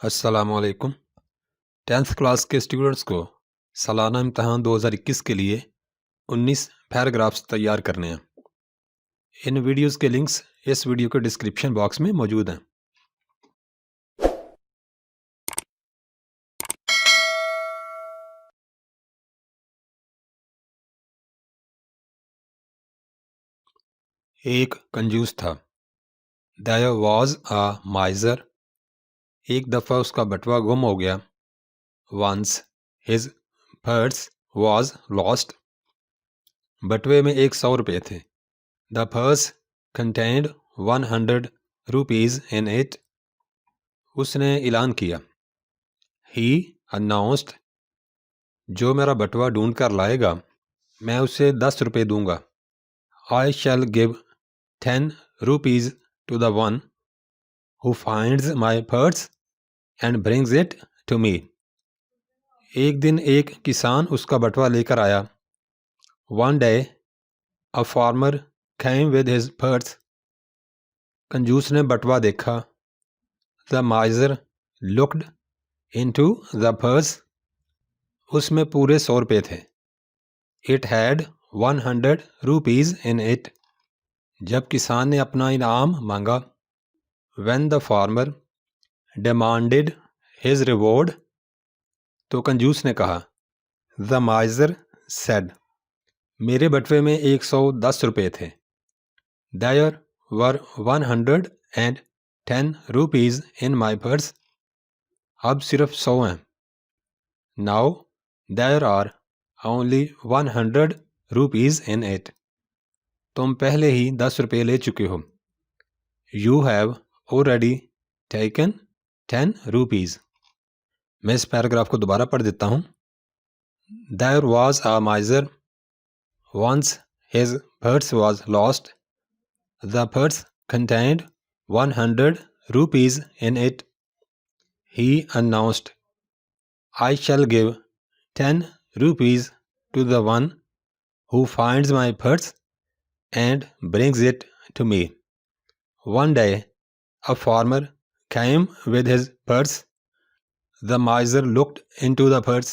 السلام علیکم۔ 10th class کے اسٹوڈنٹس کو سالانہ امتحان 2021 کے لیے 19 پیراگرافس تیار کرنے ہیں۔ ان ویڈیوز کے لنکس اس ویڈیو کے ڈسکرپشن باکس میں موجود ہیں۔ ایک کنجوس تھا۔ There was a miser۔ ایک دفعہ اس کا بٹوا گم ہو گیا۔ Once his purse was lost۔ بٹوے میں 100 روپے تھے۔ The purse contained 100 rupees in it۔ اس نے اعلان کیا۔ He announced۔ جو میرا بٹوا ڈھونڈ کر لائے گا میں اسے 10 روپے دوں گا۔ I shall give 10 rupees to the one who finds my purse and brings it to me۔ ایک دن ایک کسان اس کا بٹوا لے کر آیا۔ One day a farmer came with his purse۔ کنجوس نے بٹوا دیکھا۔ The miser looked into the purse۔ اس میں پورے 100 روپے تھے۔ It had 100 rupees in it۔ جب کسان نے اپنا انعام مانگا۔ When the farmer demanded his reward۔ تو کنجوس نے کہا۔ The miser said۔ میرے بٹوے میں 110 روپے تھے۔ There were 110 rupees in my purse۔ اب صرف 100 ہیں۔ Now there are only 100 rupees in it۔ تم پہلے ہی 10 روپے لے چکے ہو۔ You have already taken 10 rupees۔ میں اس پیراگراف کو دوبارہ پڑھ دیتا ہوں۔ There was a miser۔ Once his purse was lost۔ The purse contained 100 rupees in it۔ He announced, I shall give 10 rupees to the one who finds my purse and brings it to me۔ One day a farmer came with his purse۔ The miser looked into the purse।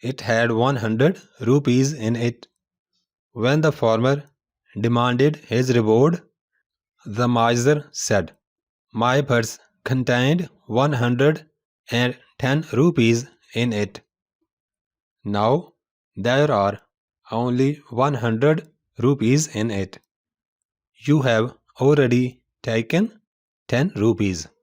It had 100 rupees in it۔ When the farmer demanded his reward, the miser said, My purse contained 110 rupees in it। Now there are only 100 rupees in it। You have already taken 10 rupees۔